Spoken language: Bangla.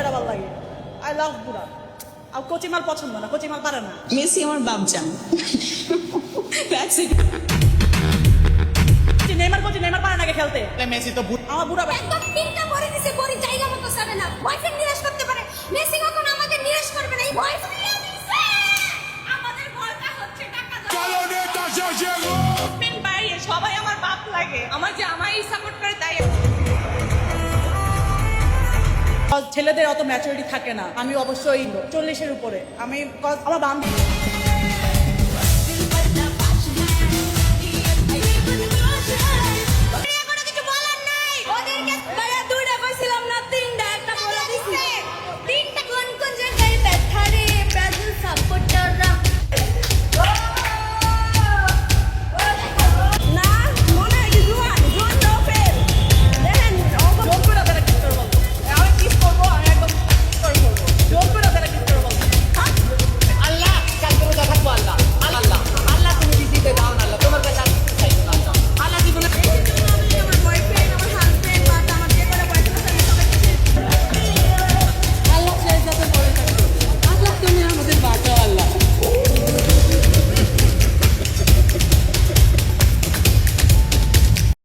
ভালো লাগে। আই লাভ বুড়া। আর কচিমাল পছন্দ না, কচিমাল পারে না। মেসি আমার বাপজান। That's it. Neymar Kochi, Neymar পারে নাকি খেলতে? মেসি তো আমার বুড়া ভাই। একদম তিনটা পরে দিছে, পরে জায়গা মতো যাবে না। বয়ফ্রেন্ড নিরাশ করতে পারে, মেসি কখনো আমাদের নিরাশ করবে না। এই বয়ফ্রেন্ড দিছে। আমাদের বলটা হচ্ছে টাকা দাও। মেন বাইরে সবাই আমার বাপ লাগে, আমার যে আমায় সাপোর্ট করে তাই। ছেলেদের অত ম্যাচুরিটি থাকে না। আমি অবশ্যই 40-এর উপরে। আমার বান্ধবী